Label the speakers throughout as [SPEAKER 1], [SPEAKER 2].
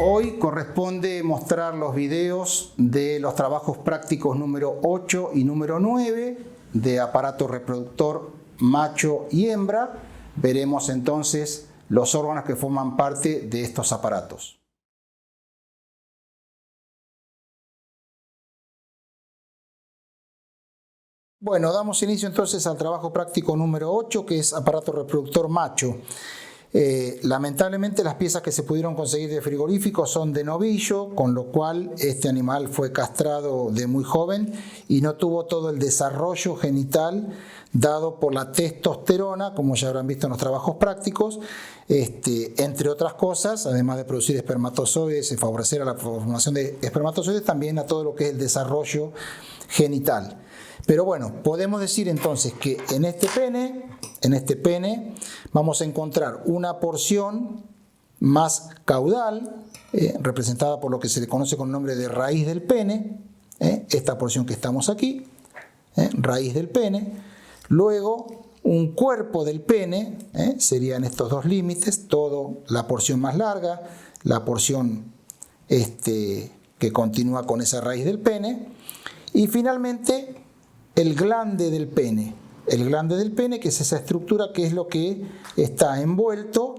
[SPEAKER 1] Hoy corresponde mostrar los videos de los trabajos prácticos número 8 y número 9 de aparato reproductor macho y hembra. Veremos entonces los órganos que forman parte de estos aparatos. Bueno, damos inicio entonces al trabajo práctico número 8, que es aparato reproductor macho. Lamentablemente las piezas que se pudieron conseguir de frigorífico son de novillo, con lo cual este animal fue castrado de muy joven y no tuvo todo el desarrollo genital dado por la testosterona, como ya habrán visto en los trabajos prácticos, entre otras cosas, además de producir espermatozoides y favorecer a la formación de espermatozoides, también a todo lo que es el desarrollo genital. Pero bueno, podemos decir entonces que en este pene vamos a encontrar una porción más caudal, representada por lo que se le conoce con el nombre de raíz del pene, esta porción que estamos aquí, raíz del pene. Luego un cuerpo del pene, serían estos dos límites, toda la porción más larga, la porción que continúa con esa raíz del pene. Y finalmente el glande del pene. El glande del pene, que es esa estructura que es lo que está envuelto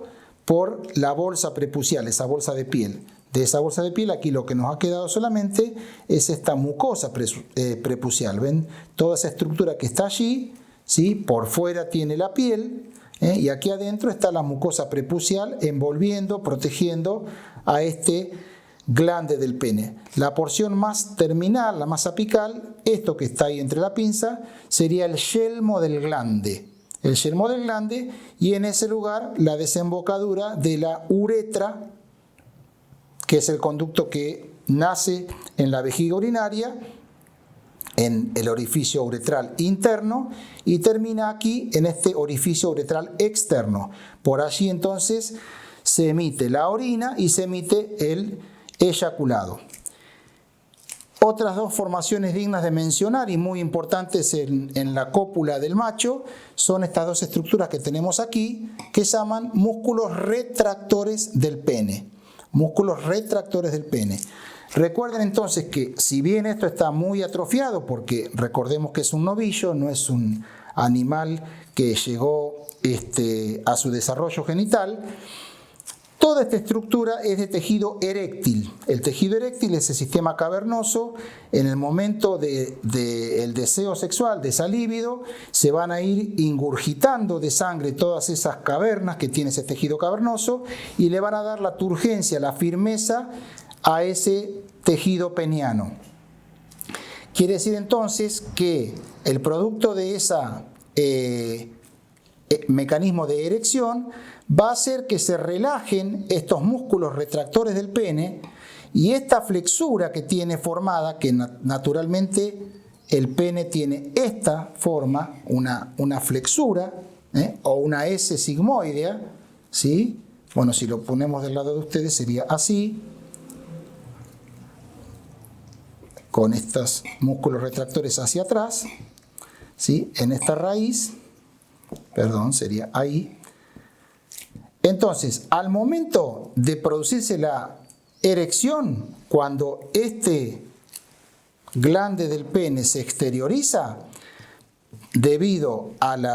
[SPEAKER 1] por la bolsa prepucial, esa bolsa de piel. De esa bolsa de piel aquí lo que nos ha quedado solamente es esta mucosa prepucial. ¿Ven? Toda esa estructura que está allí, ¿sí? Por fuera tiene la piel, y aquí adentro está la mucosa prepucial envolviendo, protegiendo a este glande del pene. La porción más terminal, la más apical, esto que está ahí entre la pinza, sería el yelmo del glande. El yelmo del glande, y en ese lugar la desembocadura de la uretra, que es el conducto que nace en la vejiga urinaria, en el orificio uretral interno, y termina aquí en este orificio uretral externo. Por allí entonces se emite la orina y se emite el eyaculado. Otras dos formaciones dignas de mencionar y muy importantes en la cópula del macho son estas dos estructuras que tenemos aquí, que se llaman músculos retractores del pene. Músculos retractores del pene. Recuerden entonces que si bien esto está muy atrofiado, porque recordemos que es un novillo, no es un animal que llegó a su desarrollo genital, toda esta estructura es de tejido eréctil. El tejido eréctil es el sistema cavernoso. En el momento del deseo sexual, de esa libido, se van a ir ingurgitando de sangre todas esas cavernas que tiene ese tejido cavernoso y le van a dar la turgencia, la firmeza a ese tejido peniano. Quiere decir entonces que el producto de ese mecanismo de erección va a hacer que se relajen estos músculos retractores del pene y esta flexura que tiene formada, que naturalmente el pene tiene esta forma, una flexura, o una S sigmoidea, ¿sí? Bueno, si lo ponemos del lado de ustedes sería así, con estos músculos retractores hacia atrás, ¿sí? En esta raíz, perdón, sería ahí. Entonces, al momento de producirse la erección, cuando este glande del pene se exterioriza debido al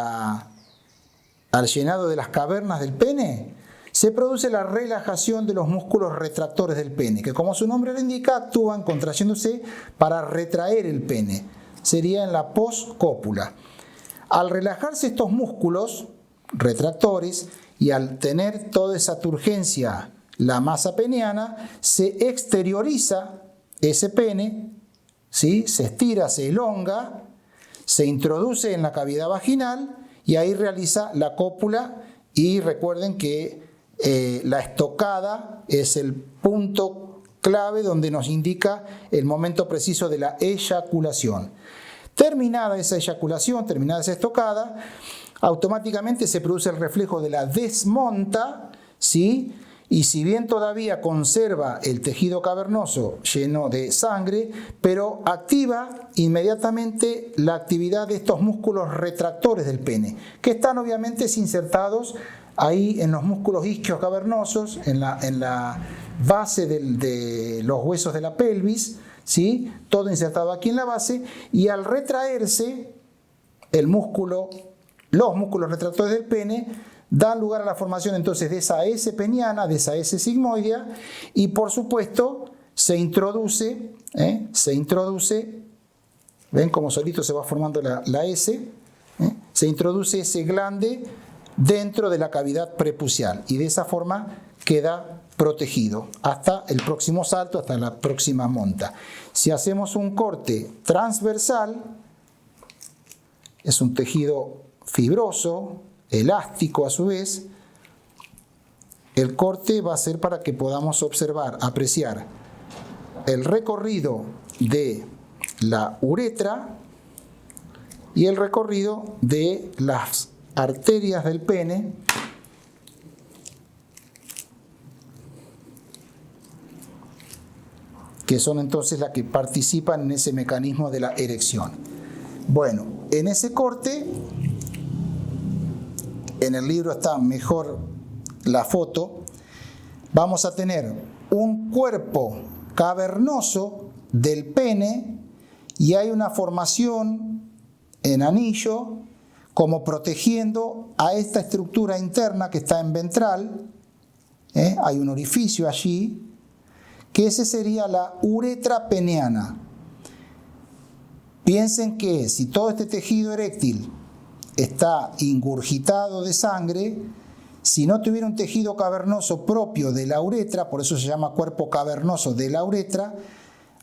[SPEAKER 1] llenado de las cavernas del pene, se produce la relajación de los músculos retractores del pene, que como su nombre lo indica, actúan contrayéndose para retraer el pene. Sería en la poscópula. Al relajarse estos músculos retractores y al tener toda esa turgencia, la masa peniana, se exterioriza ese pene, ¿sí? Se estira, se elonga, se introduce en la cavidad vaginal y ahí realiza la cópula. Y recuerden que la estocada es el punto clave donde nos indica el momento preciso de la eyaculación. Terminada esa eyaculación, terminada esa estocada, automáticamente se produce el reflejo de la desmonta, ¿sí? Y si bien todavía conserva el tejido cavernoso lleno de sangre, pero activa inmediatamente la actividad de estos músculos retractores del pene, que están obviamente insertados ahí en los músculos isquios cavernosos, en la base de los huesos de la pelvis, ¿sí? Todo insertado aquí en la base, y al retraerse los músculos retractores del pene dan lugar a la formación entonces de esa S peniana, de esa S sigmoidea, y por supuesto se introduce, ven cómo solito se va formando la S, se introduce ese glande dentro de la cavidad prepucial y de esa forma queda protegido hasta el próximo salto, hasta la próxima monta. Si hacemos un corte transversal, es un tejido fibroso, elástico a su vez, el corte va a ser para que podamos observar, apreciar el recorrido de la uretra y el recorrido de las arterias del pene que son entonces las que participan en ese mecanismo de la erección. Bueno, en ese corte, en el libro está mejor la foto, vamos a tener un cuerpo cavernoso del pene y hay una formación en anillo como protegiendo a esta estructura interna que está en ventral, hay un orificio allí, que ese sería la uretra peneana. Piensen que si todo este tejido eréctil está ingurgitado de sangre, si no tuviera un tejido cavernoso propio de la uretra, por eso se llama cuerpo cavernoso de la uretra,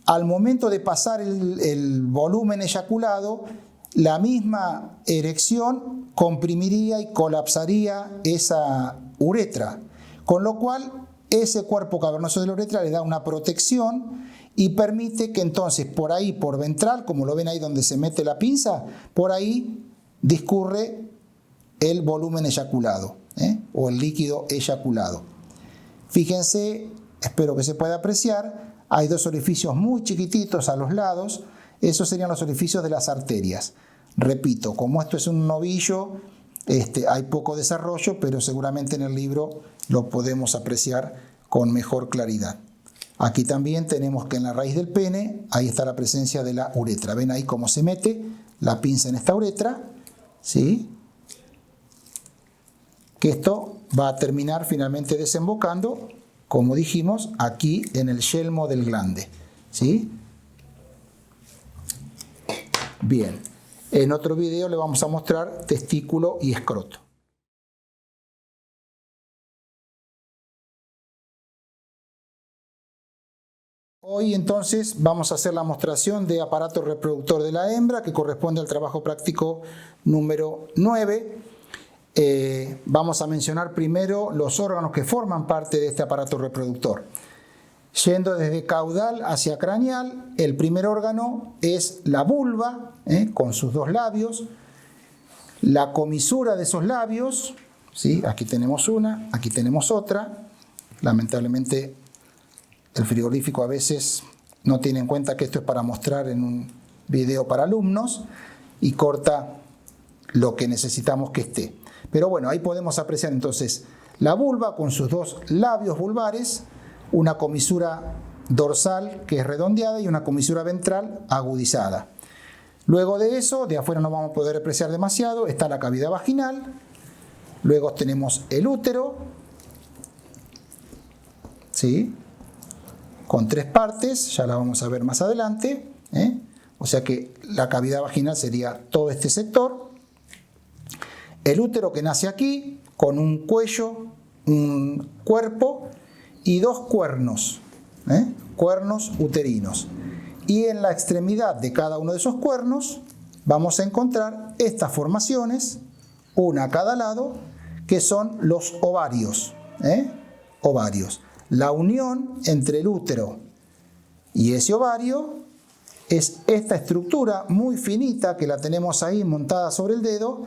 [SPEAKER 1] al momento de pasar el volumen eyaculado, la misma erección comprimiría y colapsaría esa uretra, con lo cual ese cuerpo cavernoso de la uretra le da una protección y permite que entonces por ahí, por ventral, como lo ven ahí donde se mete la pinza, por ahí discurre el volumen eyaculado, o el líquido eyaculado. Fíjense, espero que se pueda apreciar, hay dos orificios muy chiquititos a los lados, esos serían los orificios de las arterias. Repito, como esto es un novillo, hay poco desarrollo, pero seguramente en el libro lo podemos apreciar con mejor claridad. Aquí también tenemos que en la raíz del pene, ahí está la presencia de la uretra. ¿Ven ahí cómo se mete la pinza en esta uretra? ¿Sí? Que esto va a terminar finalmente desembocando, como dijimos, aquí en el yelmo del glande. ¿Sí? Bien. En otro video le vamos a mostrar testículo y escroto. Hoy entonces vamos a hacer la mostración de aparato reproductor de la hembra, que corresponde al trabajo práctico número 9. Vamos a mencionar primero los órganos que forman parte de este aparato reproductor. Yendo desde caudal hacia craneal, el primer órgano es la vulva, con sus dos labios, la comisura de esos labios, ¿sí? Aquí tenemos una, aquí tenemos otra. Lamentablemente el frigorífico a veces no tiene en cuenta que esto es para mostrar en un video para alumnos y corta lo que necesitamos que esté. Pero bueno, ahí podemos apreciar entonces la vulva con sus dos labios vulvares, una comisura dorsal que es redondeada y una comisura ventral agudizada. Luego de eso, de afuera no vamos a poder apreciar demasiado, está la cavidad vaginal, luego tenemos el útero, ¿sí? Con tres partes, ya la vamos a ver más adelante, o sea que la cavidad vaginal sería todo este sector. El útero que nace aquí, con un cuello, un cuerpo y dos cuernos, cuernos uterinos. Y en la extremidad de cada uno de esos cuernos vamos a encontrar estas formaciones, una a cada lado, que son los ovarios. Ovarios. La unión entre el útero y ese ovario es esta estructura muy finita que la tenemos ahí montada sobre el dedo,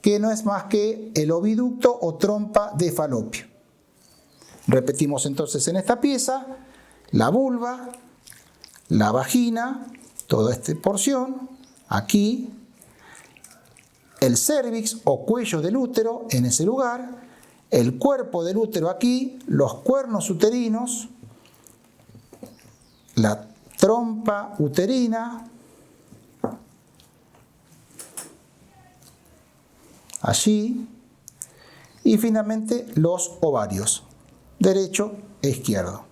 [SPEAKER 1] que no es más que el oviducto o trompa de Falopio. Repetimos entonces en esta pieza la vulva, la vagina, toda esta porción, aquí, el cérvix o cuello del útero en ese lugar, el cuerpo del útero aquí, los cuernos uterinos, la trompa uterina, allí, y finalmente los ovarios, derecho e izquierdo.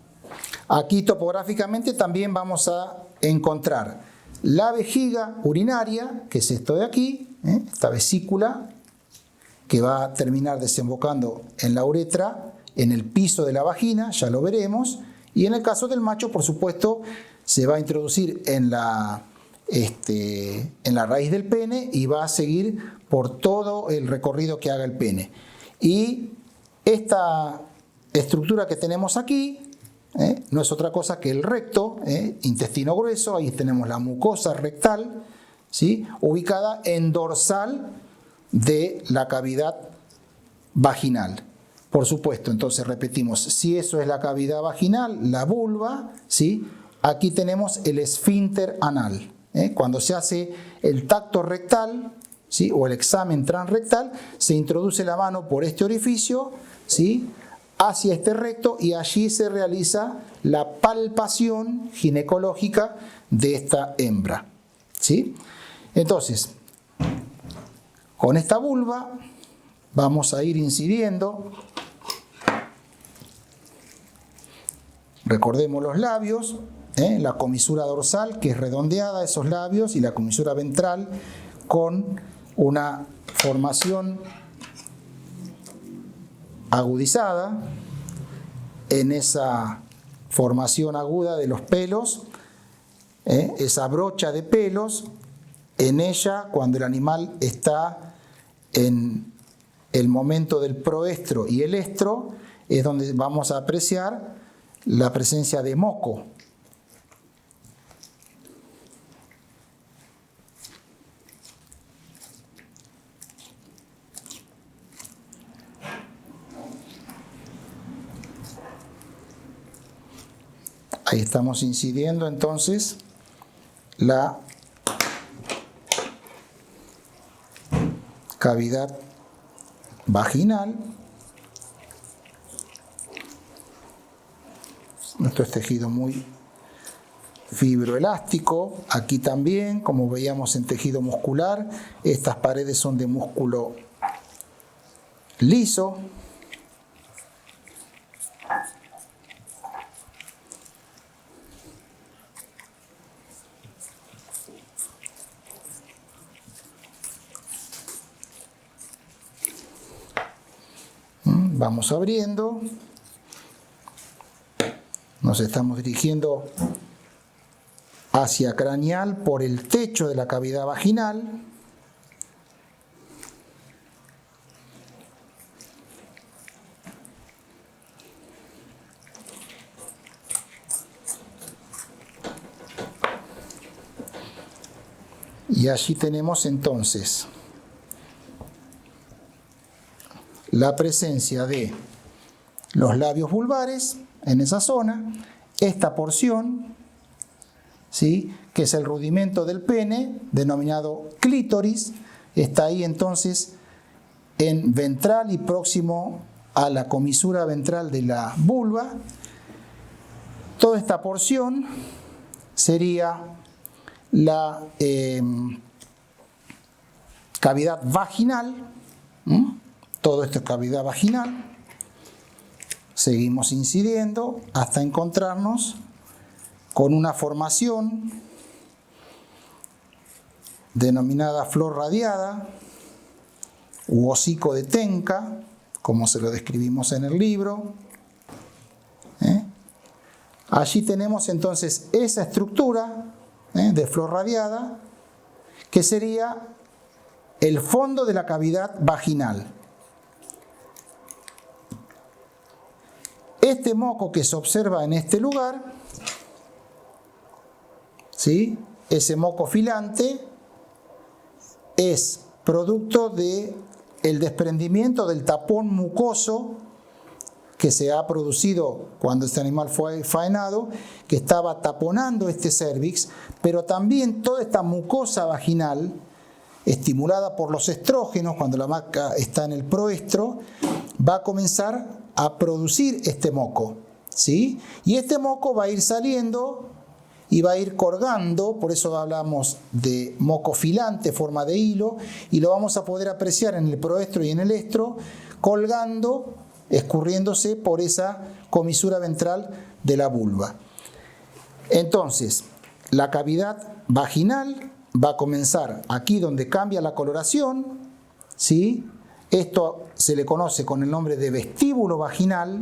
[SPEAKER 1] Aquí topográficamente también vamos a encontrar la vejiga urinaria, que es esto de aquí, esta vesícula, que va a terminar desembocando en la uretra, en el piso de la vagina, ya lo veremos, y en el caso del macho, por supuesto, se va a introducir en la raíz del pene y va a seguir por todo el recorrido que haga el pene. Y esta estructura que tenemos aquí no es otra cosa que el recto, intestino grueso, ahí tenemos la mucosa rectal, ¿sí?, ubicada en dorsal de la cavidad vaginal. Por supuesto, entonces repetimos, si eso es la cavidad vaginal, la vulva, ¿sí?, aquí tenemos el esfínter anal. Cuando se hace el tacto rectal, ¿sí?, o el examen transrectal, se introduce la mano por este orificio, ¿sí?, hacia este recto, y allí se realiza la palpación ginecológica de esta hembra, ¿sí? Entonces, con esta vulva vamos a ir incidiendo. Recordemos los labios, la comisura dorsal, que es redondeada, esos labios, y la comisura ventral con una formación agudizada en esa formación aguda de los pelos, esa brocha de pelos. En ella, cuando el animal está en el momento del proestro y el estro, es donde vamos a apreciar la presencia de moco. Ahí estamos incidiendo entonces la cavidad vaginal. Esto es tejido muy fibroelástico. Aquí también, como veíamos en tejido muscular, estas paredes son de músculo liso. Vamos abriendo, nos estamos dirigiendo hacia craneal por el techo de la cavidad vaginal. Y allí tenemos entonces la presencia de los labios vulvares en esa zona, esta porción, ¿sí?, que es el rudimento del pene, denominado clítoris, está ahí entonces en ventral y próximo a la comisura ventral de la vulva. Toda esta porción sería la cavidad vaginal. Todo esto es cavidad vaginal. Seguimos incidiendo hasta encontrarnos con una formación denominada flor radiada u hocico de Tenca, como se lo describimos en el libro. Allí tenemos entonces esa estructura de flor radiada, que sería el fondo de la cavidad vaginal. Este moco que se observa en este lugar, ¿sí?, ese moco filante, es producto del desprendimiento del tapón mucoso que se ha producido cuando este animal fue faenado, que estaba taponando este cérvix, pero también toda esta mucosa vaginal, estimulada por los estrógenos, cuando la vaca está en el proestro, va a comenzar a producir este moco, ¿sí? Y este moco va a ir saliendo y va a ir colgando, por eso hablamos de moco filante, forma de hilo, y lo vamos a poder apreciar en el proestro y en el estro, colgando, escurriéndose por esa comisura ventral de la vulva. Entonces, la cavidad vaginal va a comenzar aquí donde cambia la coloración, ¿sí? Esto se le conoce con el nombre de vestíbulo vaginal,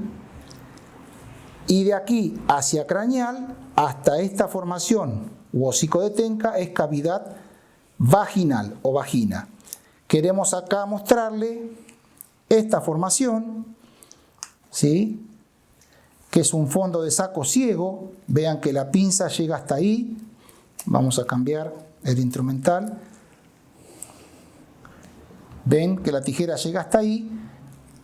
[SPEAKER 1] y de aquí hacia craneal hasta esta formación u hocico de Tenca es cavidad vaginal o vagina. Queremos acá mostrarle esta formación, ¿sí? Que es un fondo de saco ciego. Vean que la pinza llega hasta ahí. Vamos a cambiar el instrumental. Ven que la tijera llega hasta ahí.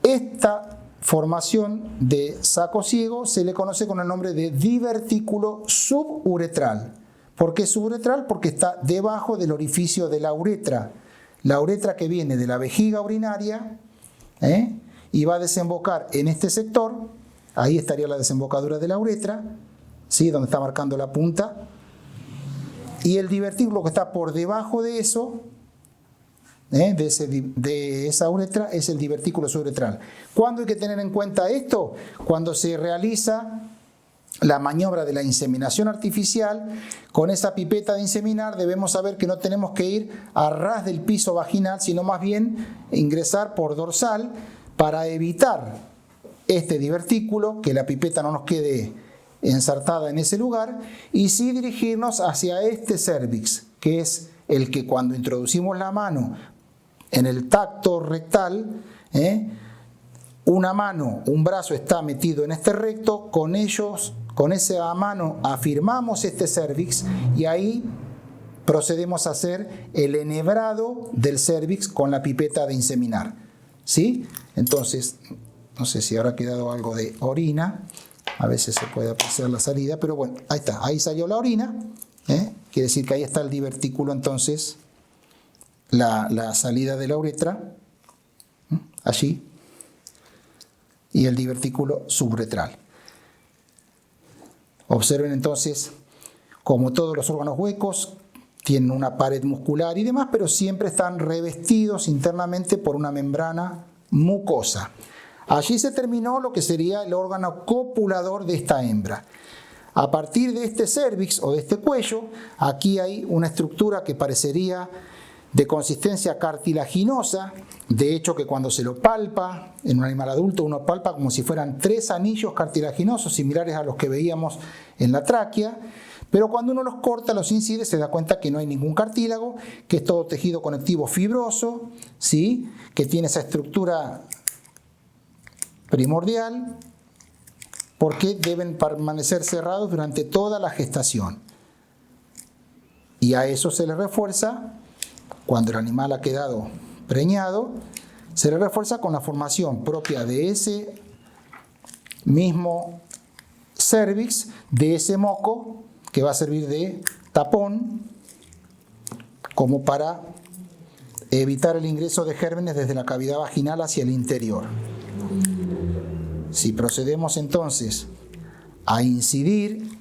[SPEAKER 1] Esta formación de saco ciego se le conoce con el nombre de divertículo suburetral. ¿Por qué suburetral? Porque está debajo del orificio de la uretra. La uretra que viene de la vejiga urinaria, y va a desembocar en este sector. Ahí estaría la desembocadura de la uretra, ¿sí? Donde está marcando la punta. Y el divertículo que está por debajo de eso, de esa uretra, es el divertículo suburetral. ¿Cuándo hay que tener en cuenta esto? Cuando se realiza la maniobra de la inseminación artificial. Con esa pipeta de inseminar debemos saber que no tenemos que ir a ras del piso vaginal, sino más bien ingresar por dorsal para evitar este divertículo, que la pipeta no nos quede ensartada en ese lugar, y sí dirigirnos hacia este cérvix, que es el que cuando introducimos la mano en el tacto rectal, una mano, un brazo está metido en este recto, con esa mano afirmamos este cérvix y ahí procedemos a hacer el enhebrado del cérvix con la pipeta de inseminar, ¿sí? Entonces, no sé si habrá quedado algo de orina, a veces se puede apreciar la salida, pero bueno, ahí está, ahí salió la orina, quiere decir que ahí está el divertículo, entonces, la salida de la uretra, allí, y el divertículo suburetral. Observen entonces, como todos los órganos huecos, tienen una pared muscular y demás, pero siempre están revestidos internamente por una membrana mucosa. Allí se terminó lo que sería el órgano copulador de esta hembra. A partir de este cérvix o de este cuello, aquí hay una estructura que parecería de consistencia cartilaginosa. De hecho, que cuando se lo palpa en un animal adulto, uno palpa como si fueran 3 anillos cartilaginosos similares a los que veíamos en la tráquea. Pero cuando uno los corta, los incide, se da cuenta que no hay ningún cartílago, que es todo tejido conectivo fibroso, ¿sí? Que tiene esa estructura primordial, porque deben permanecer cerrados durante toda la gestación. Y a eso se le refuerza, cuando el animal ha quedado preñado, se le refuerza con la formación propia de ese mismo cérvix, de ese moco, que va a servir de tapón, como para evitar el ingreso de gérmenes desde la cavidad vaginal hacia el interior. Si procedemos entonces a incidir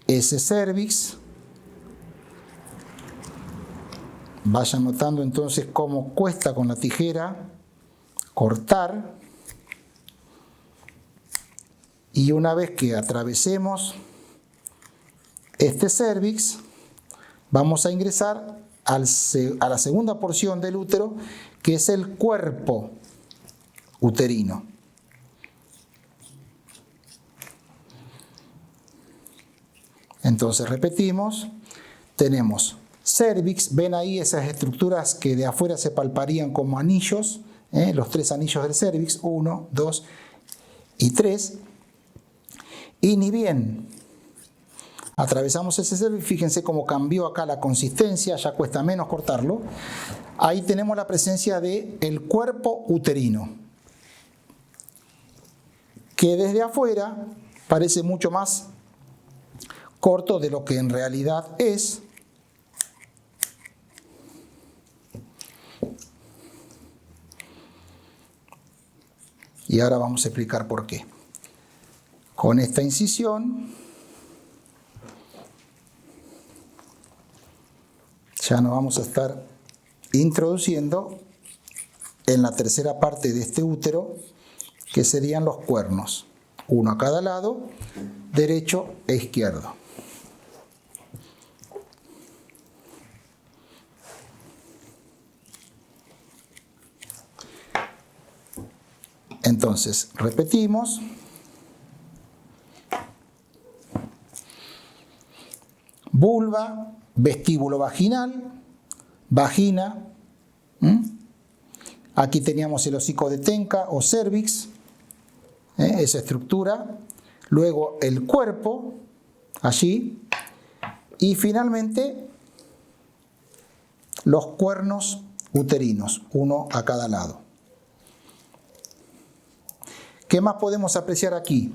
[SPEAKER 1] ese cérvix, vayan notando entonces cómo cuesta con la tijera cortar, y una vez que atravesemos este cérvix, vamos a ingresar a la segunda porción del útero, que es el cuerpo uterino. Entonces repetimos, tenemos cérvix, ven ahí esas estructuras que de afuera se palparían como anillos, los 3 anillos del cérvix, 1, 2 y 3, y ni bien atravesamos ese cérvix, fíjense cómo cambió acá la consistencia, ya cuesta menos cortarlo. Ahí tenemos la presencia del cuerpo uterino, que desde afuera parece mucho más corto de lo que en realidad es. Y ahora vamos a explicar por qué. Con esta incisión ya nos vamos a estar introduciendo en la tercera parte de este útero, que serían los cuernos, uno a cada lado, derecho e izquierdo. Entonces, repetimos. Vulva, vestíbulo vaginal, vagina. Aquí teníamos el hocico de Tenca o cervix, esa estructura. Luego el cuerpo, allí. Y finalmente los cuernos uterinos, uno a cada lado. ¿Qué más podemos apreciar aquí?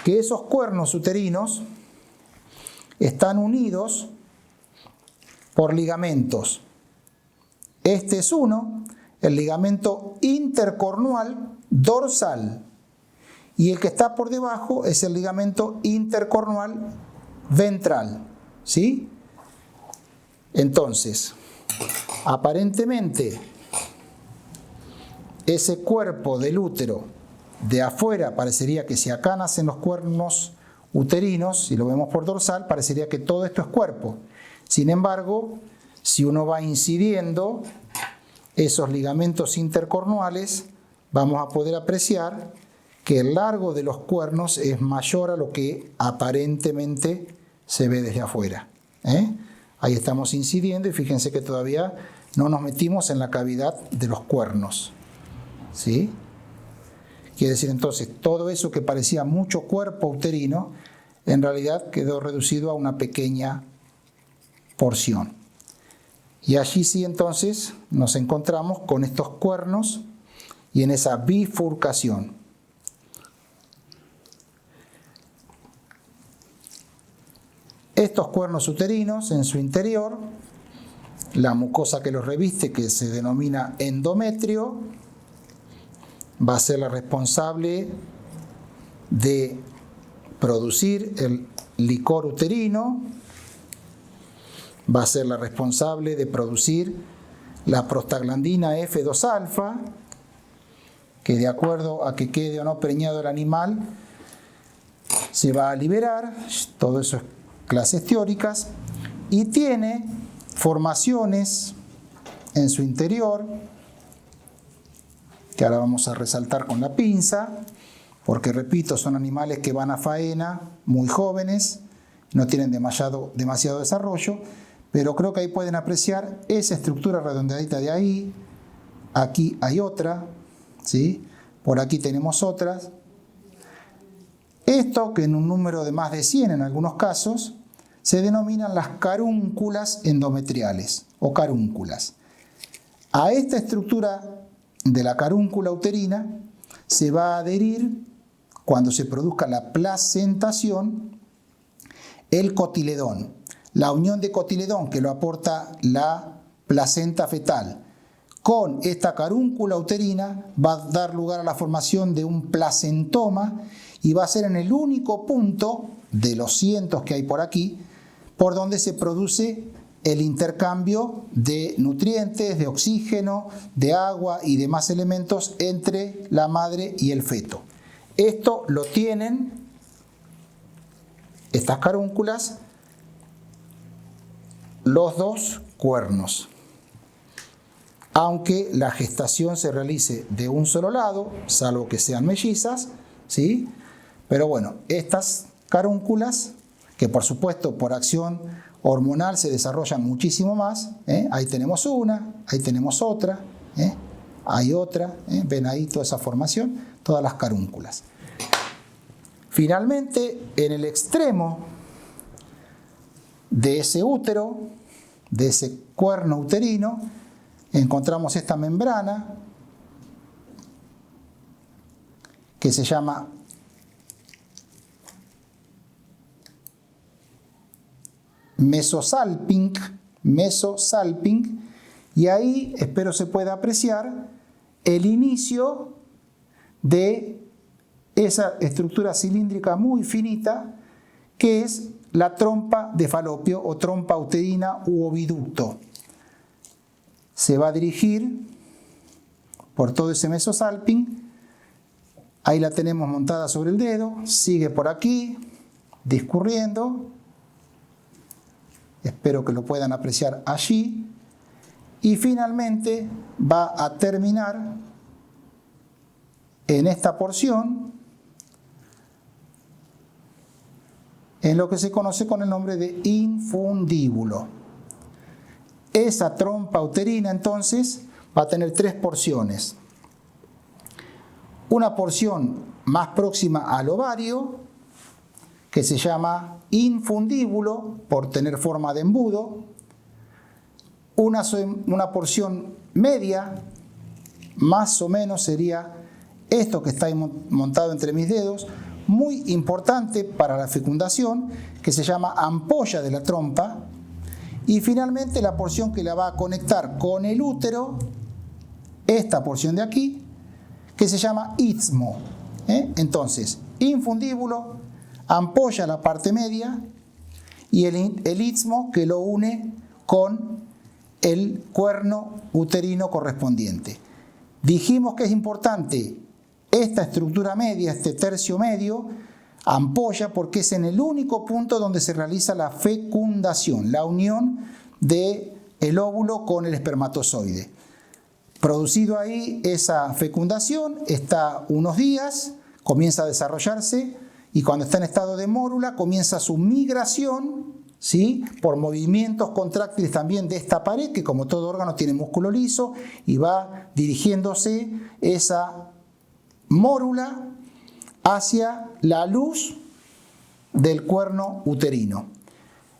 [SPEAKER 1] Que esos cuernos uterinos están unidos por ligamentos. Este es uno, el ligamento intercornual dorsal, y el que está por debajo es el ligamento intercornual ventral, ¿sí? Entonces, aparentemente, ese cuerpo del útero de afuera parecería que si acá nacen los cuernos uterinos, si lo vemos por dorsal, parecería que todo esto es cuerpo. Sin embargo, si uno va incidiendo esos ligamentos intercornuales, vamos a poder apreciar que el largo de los cuernos es mayor a lo que aparentemente se ve desde afuera. Ahí estamos incidiendo y fíjense que todavía no nos metimos en la cavidad de los cuernos, ¿sí? Quiere decir entonces, todo eso que parecía mucho cuerpo uterino, en realidad quedó reducido a una pequeña porción. Y allí sí entonces nos encontramos con estos cuernos y en esa bifurcación. Estos cuernos uterinos en su interior, la mucosa que los reviste, que se denomina endometrio, va a ser la responsable de producir el licor uterino, va a ser la responsable de producir la prostaglandina F2-alfa, que de acuerdo a que quede o no preñado el animal, se va a liberar. Todo eso es clases teóricas, y tiene formaciones en su interior, que ahora vamos a resaltar con la pinza, porque repito, son animales que van a faena muy jóvenes, no tienen demasiado desarrollo, pero creo que ahí pueden apreciar esa estructura redondeadita de ahí. Aquí hay otra, ¿sí? Por aquí tenemos otras. Esto, que en un número de más de 100 en algunos casos, se denominan las carúnculas endometriales o carúnculas. A esta estructura de la carúncula uterina se va a adherir, cuando se produzca la placentación, el cotiledón. La unión de cotiledón que lo aporta la placenta fetal con esta carúncula uterina va a dar lugar a la formación de un placentoma, y va a ser en el único punto de los cientos que hay por aquí por donde se produce el intercambio de nutrientes, de oxígeno, de agua y demás elementos entre la madre y el feto. Esto lo tienen estas carúnculas los dos cuernos. Aunque la gestación se realice de un solo lado, salvo que sean mellizas, ¿sí? Pero bueno, estas carúnculas, que por supuesto por acción hormonal se desarrollan muchísimo más, ahí tenemos una, ahí tenemos otra, hay otra, ven ahí toda esa formación, todas las carúnculas. Finalmente, en el extremo de ese útero, de ese cuerno uterino, encontramos esta membrana que se llama mesosalping, y ahí espero se pueda apreciar el inicio de esa estructura cilíndrica muy finita que es la trompa de Falopio o trompa uterina u oviducto. se va a dirigir por todo ese mesosalping. Ahí la tenemos montada sobre el dedo, sigue por aquí, discurriendo. Espero que lo puedan apreciar allí. Y finalmente va a terminar en esta porción, en lo que se conoce con el nombre de infundíbulo. Esa trompa uterina entonces va a tener 3 porciones. Una porción más próxima al ovario, que se llama infundíbulo por tener forma de embudo. Una porción media, más o menos sería esto que está ahí montado entre mis dedos, muy importante para la fecundación, que se llama ampolla de la trompa. Y finalmente la porción que la va a conectar con el útero, esta porción de aquí, que se llama istmo. Entonces, infundíbulo, ampolla la parte media y el istmo que lo une con el cuerno uterino correspondiente. Dijimos que es importante esta estructura media, este tercio medio, ampolla, porque es en el único punto donde se realiza la fecundación, la unión del óvulo con el espermatozoide. Producido ahí esa fecundación, está unos días, comienza a desarrollarse y cuando está en estado de mórula comienza su migración, ¿sí?, por movimientos contráctiles también de esta pared, que como todo órgano tiene músculo liso, y va dirigiéndose esa mórula hacia la luz del cuerno uterino.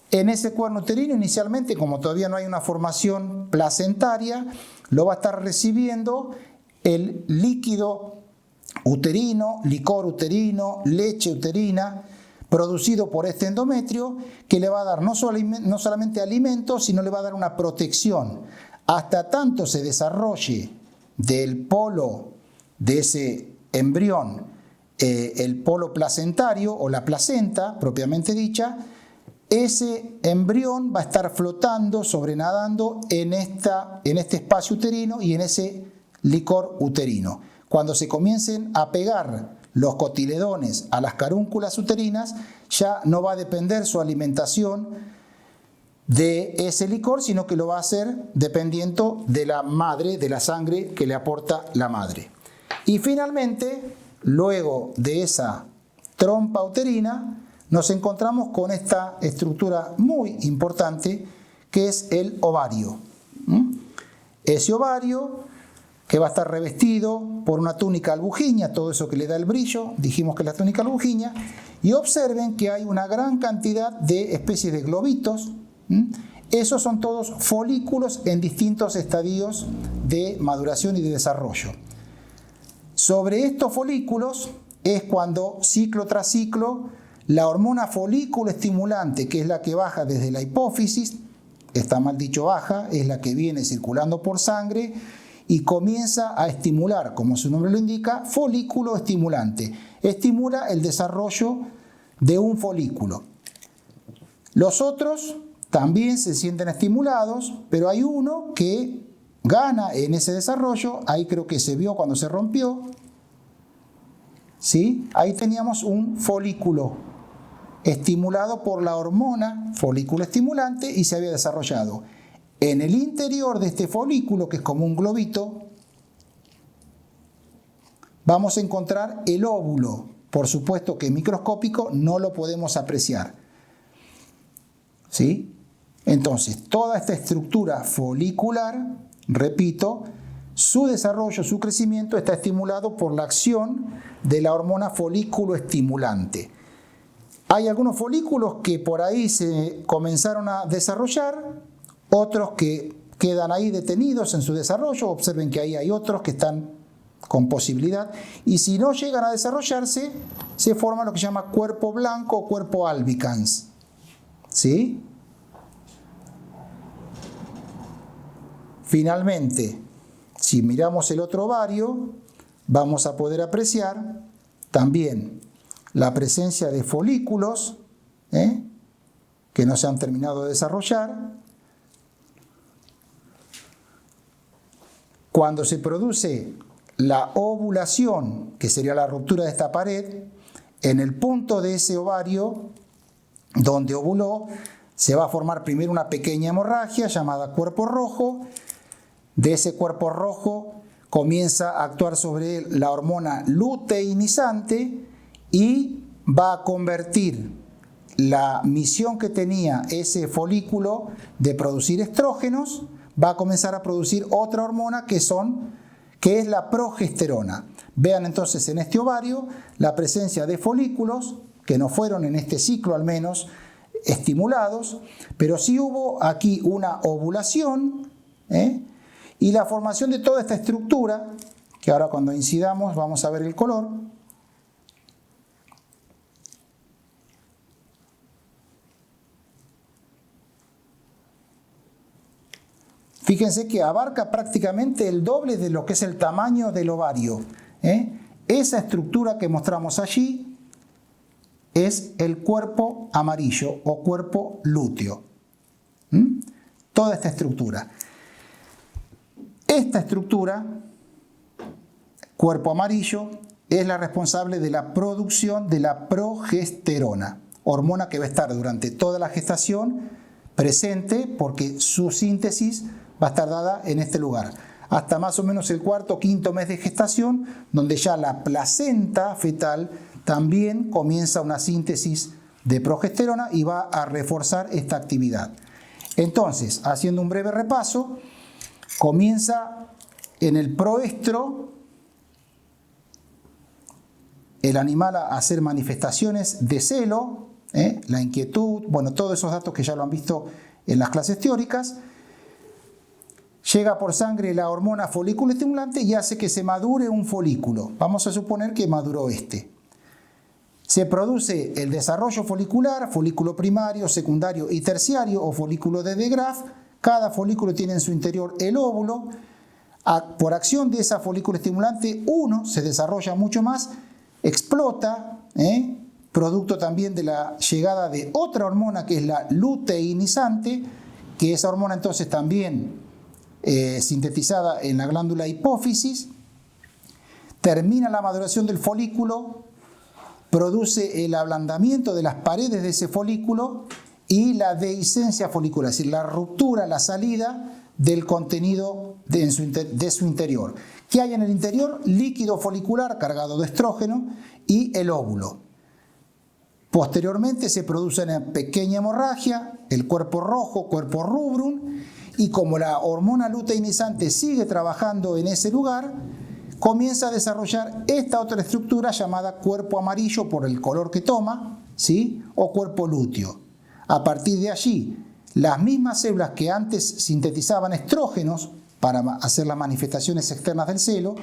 [SPEAKER 1] En ese cuerno uterino inicialmente, como todavía no hay una formación placentaria, lo va a estar recibiendo el líquido uterino, licor uterino, leche uterina, producido por este endometrio, que le va a dar no solamente alimento, sino le va a dar una protección. Hasta tanto se desarrolle del polo de ese embrión, el polo placentario o la placenta propiamente dicha, ese embrión va a estar flotando, sobrenadando en este espacio uterino y en ese licor uterino. Cuando se comiencen a pegar los cotiledones a las carúnculas uterinas, ya no va a depender su alimentación de ese licor, sino que lo va a hacer dependiendo de la madre, de la sangre que le aporta la madre. Y finalmente, luego de esa trompa uterina, nos encontramos con esta estructura muy importante que es el ovario. Ese ovario que va a estar revestido por una túnica albuginia, todo eso que le da el brillo, dijimos que es la túnica albuginia, y observen que hay una gran cantidad de especies de globitos. Esos son todos folículos en distintos estadios de maduración y de desarrollo. Sobre estos folículos es cuando ciclo tras ciclo la hormona folículo estimulante, que es la que baja desde la hipófisis, está mal dicho baja, es la que viene circulando por sangre y comienza a estimular, como su nombre lo indica, folículo estimulante. Estimula el desarrollo de un folículo. Los otros también se sienten estimulados, pero hay uno que gana en ese desarrollo. Ahí creo que se vio cuando se rompió. ¿Sí? Ahí teníamos un folículo estimulado por la hormona folículo estimulante y se había desarrollado. En el interior de este folículo, que es como un globito, vamos a encontrar el óvulo. Por supuesto que microscópico no lo podemos apreciar. ¿Sí? Entonces, toda esta estructura folicular, repito, su desarrollo, su crecimiento está estimulado por la acción de la hormona folículo estimulante. Hay algunos folículos que por ahí se comenzaron a desarrollar, otros que quedan ahí detenidos en su desarrollo. Observen que ahí hay otros que están con posibilidad. Y si no llegan a desarrollarse, se forma lo que se llama cuerpo blanco o cuerpo albicans. ¿Sí? Finalmente, si miramos el otro ovario, vamos a poder apreciar también la presencia de folículos que no se han terminado de desarrollar. Cuando se produce la ovulación, que sería la ruptura de esta pared, en el punto de ese ovario donde ovuló, se va a formar primero una pequeña hemorragia llamada cuerpo rojo. De ese cuerpo rojo comienza a actuar sobre él la hormona luteinizante y va a convertir la misión que tenía ese folículo de producir estrógenos, va a comenzar a producir otra hormona que es la progesterona. Vean entonces en este ovario la presencia de folículos que no fueron en este ciclo al menos estimulados, pero sí hubo aquí una ovulación, y la formación de toda esta estructura, que ahora cuando incidamos vamos a ver el color. Fíjense que abarca prácticamente el doble de lo que es el tamaño del ovario. Esa estructura que mostramos allí es el cuerpo amarillo o cuerpo lúteo. Toda esta estructura. Esta estructura, cuerpo amarillo, es la responsable de la producción de la progesterona, hormona que va a estar durante toda la gestación presente porque su síntesis va a estar dada en este lugar, hasta más o menos el cuarto o quinto mes de gestación, donde ya la placenta fetal también comienza una síntesis de progesterona y va a reforzar esta actividad. Entonces, haciendo un breve repaso, comienza en el proestro el animal a hacer manifestaciones de celo, la inquietud, bueno, todos esos datos que ya lo han visto en las clases teóricas. Llega por sangre la hormona folículo estimulante y hace que se madure un folículo. Vamos a suponer que maduró este. Se produce el desarrollo folicular, folículo primario, secundario y terciario o folículo de De Graaf. Cada folículo tiene en su interior el óvulo. Por acción de esa folículo estimulante, uno se desarrolla mucho más, explota, producto también de la llegada de otra hormona que es la luteinizante, que esa hormona entonces también sintetizada en la glándula hipófisis, termina la maduración del folículo, produce el ablandamiento de las paredes de ese folículo y la dehiscencia folicular, es decir, la ruptura, la salida del contenido de su interior. ¿Qué hay en el interior? Líquido folicular cargado de estrógeno y el óvulo. Posteriormente se produce una pequeña hemorragia, el cuerpo rojo, cuerpo rubrum, y como la hormona luteinizante sigue trabajando en ese lugar, comienza a desarrollar esta otra estructura llamada cuerpo amarillo por el color que toma, ¿sí? O cuerpo lúteo. A partir de allí, las mismas células que antes sintetizaban estrógenos para hacer las manifestaciones externas del celo,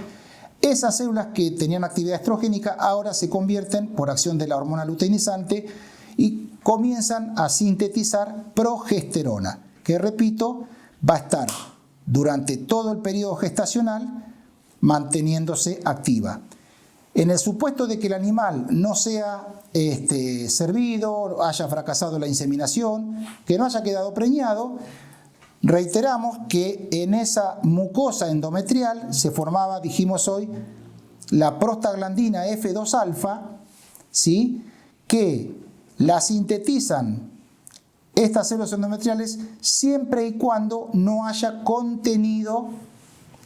[SPEAKER 1] esas células que tenían actividad estrogénica ahora se convierten por acción de la hormona luteinizante y comienzan a sintetizar progesterona, que repito, va a estar durante todo el periodo gestacional manteniéndose activa. En el supuesto de que el animal no sea servido, haya fracasado la inseminación, que no haya quedado preñado, reiteramos que en esa mucosa endometrial se formaba, dijimos hoy, la prostaglandina F2-alfa, ¿sí? Que la sintetizan estas células endometriales siempre y cuando no haya contenido,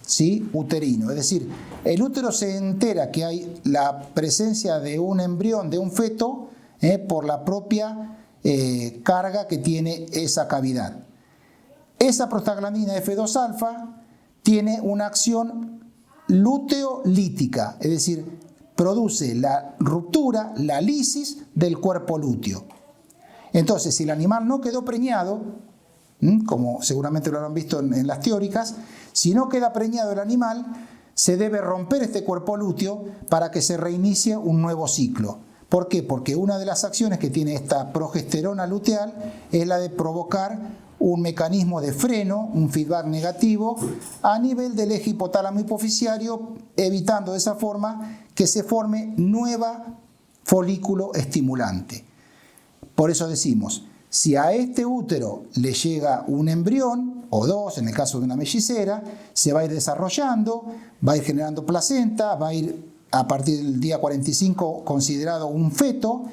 [SPEAKER 1] ¿sí?, uterino. Es decir, el útero se entera que hay la presencia de un embrión, de un feto, por la propia carga que tiene esa cavidad. Esa prostaglandina F2-alfa tiene una acción luteolítica, es decir, produce la ruptura, la lisis del cuerpo lúteo. Entonces, si el animal no quedó preñado, como seguramente lo habrán visto en las teóricas, si no queda preñado el animal, se debe romper este cuerpo lúteo para que se reinicie un nuevo ciclo. ¿Por qué? Porque una de las acciones que tiene esta progesterona luteal es la de provocar un mecanismo de freno, un feedback negativo, a nivel del eje hipotálamo hipoficiario, evitando de esa forma que se forme nueva folículo estimulante. Por eso decimos, si a este útero le llega un embrión, o 2, en el caso de una mellizera, se va a ir desarrollando, va a ir generando placenta, va a ir a partir del día 45 considerado un feto.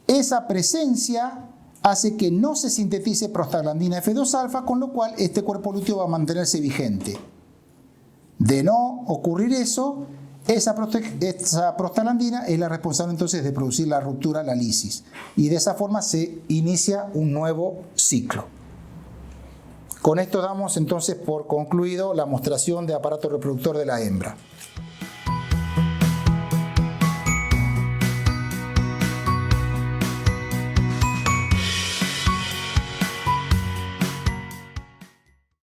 [SPEAKER 1] Esa presencia hace que no se sintetice prostaglandina F2-alfa, con lo cual este cuerpo lúteo va a mantenerse vigente. De no ocurrir eso, esa prostaglandina es la responsable entonces de producir la ruptura, la lisis. Y de esa forma se inicia un nuevo ciclo. Con esto damos entonces por concluido la mostración de aparato reproductor de la hembra.